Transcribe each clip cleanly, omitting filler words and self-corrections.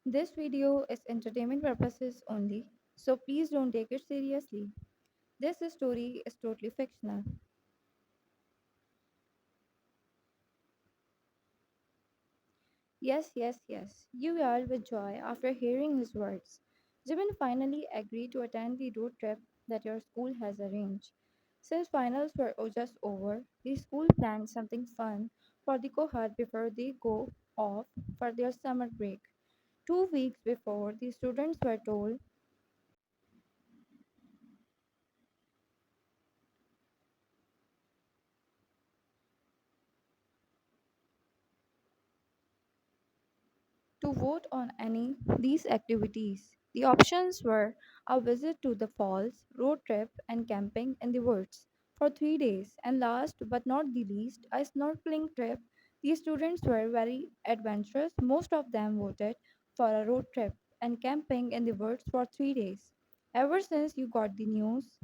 This video is entertainment purposes only, so please don't take it seriously. This story is totally fictional. Yes, yes, yes. You yelled with joy after hearing his words. Jimin finally agreed to attend the road trip that your school has arranged. Since finals were just over, the school planned something fun for the cohort before they go off for their summer break. 2 weeks before, the students were told to vote on any these activities. The options were a visit to the falls, road trip, and camping in the woods for 3 days, and last but not the least, a snorkeling trip. The students were very adventurous. Most of them voted for a road trip and camping in the woods for 3 days. Ever since you got the news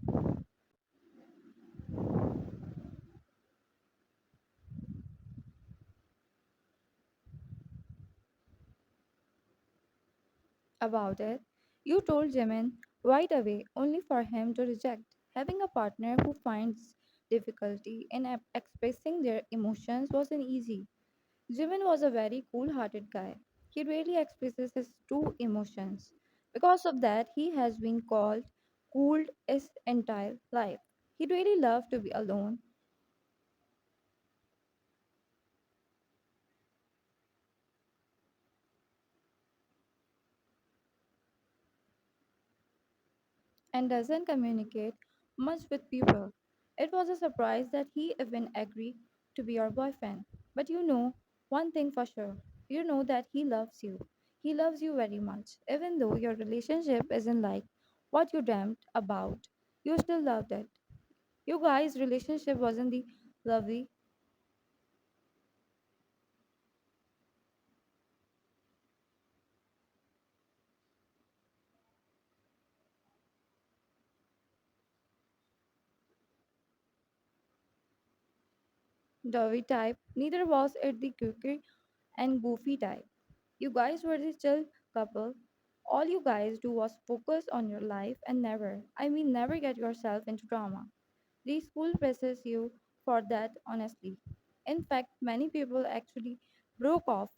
about it, you told Jimin right away, only for him to reject. Having a partner who finds difficulty in expressing their emotions wasn't easy. Jimin was a very cool hearted guy. He rarely expresses his true emotions. Because of that, he has been called cool his entire life. He really loved to be alone and doesn't communicate much with people. It was a surprise that he even agreed to be your boyfriend. But you know one thing for sure. You know that he loves you. He loves you very much. Even though your relationship isn't like what you dreamt about, you still loved it. You guys' relationship wasn't the lovely dovey type, neither was it the quirky and goofy type. You guys were the chill couple. All you guys do was focus on your life and never get yourself into drama. The school presses you for that, honestly. In fact, many people actually broke off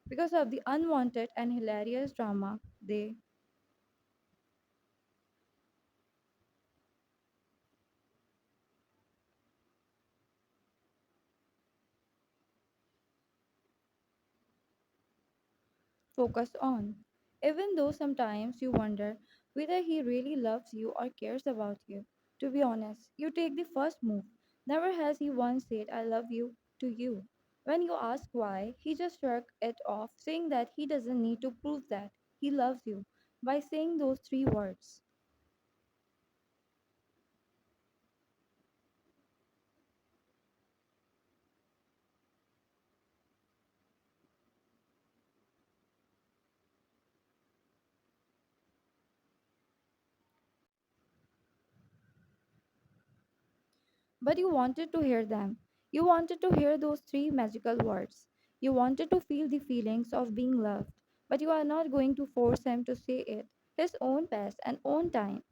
because of the unwanted and hilarious drama they focus on. Even though sometimes you wonder whether he really loves you or cares about you. To be honest, you take the first move. Never has he once said, I love you to you. When you ask why, he just shrugged it off, saying that he doesn't need to prove that he loves you by saying those three words. But you wanted to hear them. You wanted to hear those three magical words. You wanted to feel the feelings of being loved. But you are not going to force him to say it his own pace and own time.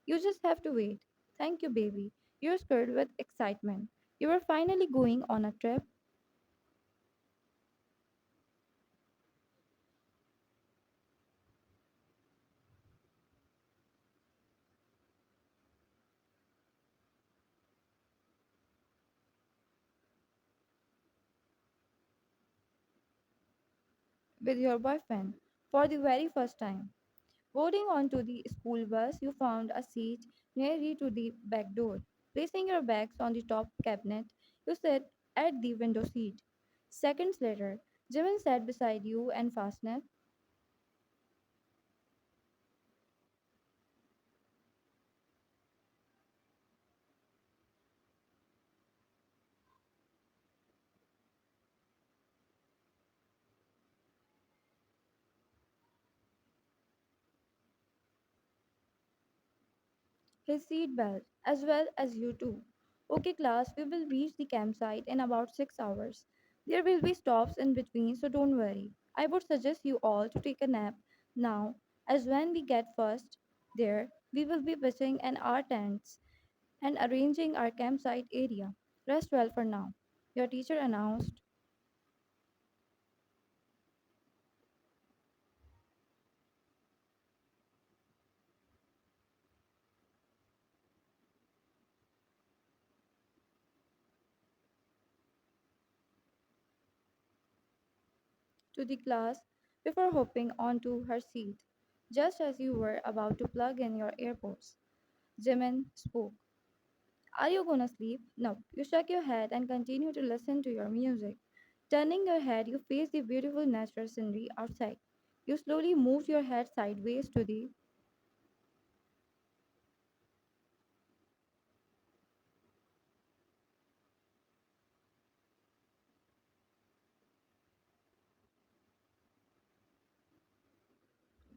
You just have to wait. Thank you, baby. You're stirred with excitement. You are finally going on a trip with your boyfriend for the very first time. Boarding onto the school bus, you found a seat nearly to the back door. Placing your bags on the top cabinet, you sat at the window seat. Seconds later, Jimin sat beside you and fastened his seat belt, as well as you too. Okay, class, we will reach the campsite in about 6 hours. There will be stops in between, so don't worry. I would suggest you all to take a nap now, as when we get first there, we will be pitching in our tents and arranging our campsite area. Rest well for now. Your teacher announced. To the class before hopping onto her seat. Just as you were about to plug in your AirPods, Jimin spoke. Are you gonna sleep? No. You shake your head and continue to listen to your music. Turning your head, you face the beautiful natural scenery outside. You slowly move your head sideways to the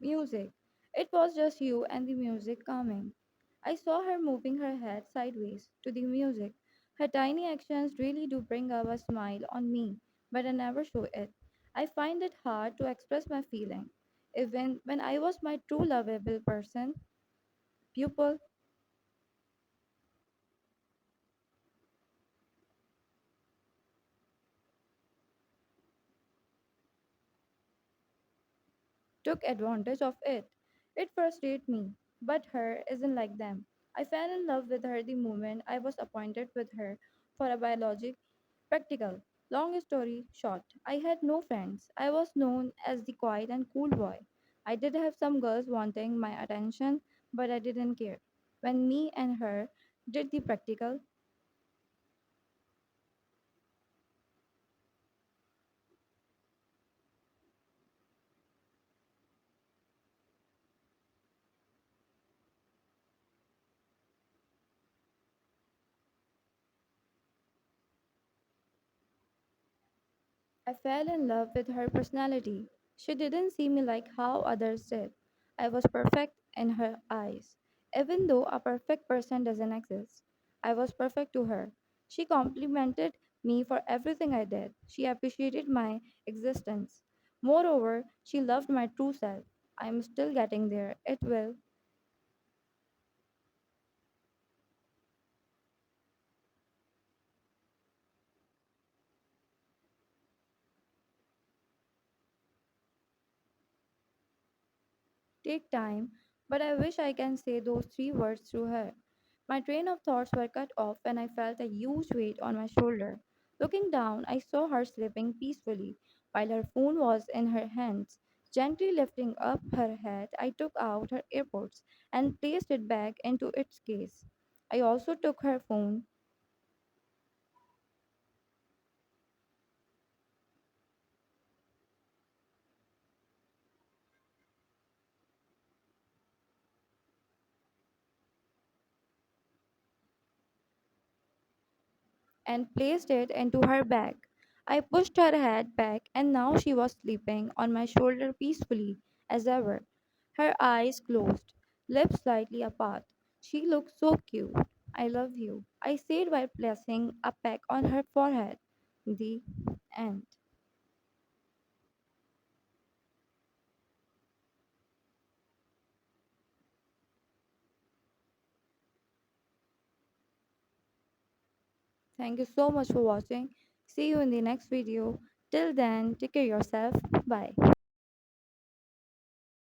music. It was just you and the music calming. I saw her moving her head sideways to the music. Her tiny actions really do bring out a smile on me, but I never show it. I find it hard to express my feeling. Even when I was my true lovable person, pupil took advantage of it. It frustrated me, but her isn't like them. I fell in love with her the moment I was appointed with her for a biologic practical. Long story short, I had no friends. I was known as the quiet and cool boy. I did have some girls wanting my attention, but I didn't care. When me and her did the practical, I fell in love with her personality. She didn't see me like how others did. I was perfect in her eyes. Even though a perfect person doesn't exist, I was perfect to her. She complimented me for everything I did. She appreciated my existence. Moreover, she loved my true self. I am still getting there. It will take time, but I wish I can say those three words through her. My train of thoughts were cut off when I felt a huge weight on my shoulder. Looking down, I saw her sleeping peacefully while her phone was in her hands. Gently lifting up her head, I took out her earpods and placed it back into its case. I also took her phone and placed it into her bag. I pushed her head back, and now she was sleeping on my shoulder peacefully as ever. Her eyes closed, lips slightly apart. She looked so cute. I love you, I said while placing a peck on her forehead. The end. Thank you so much for watching. See you in the next video. Till then, take care of yourself. Bye.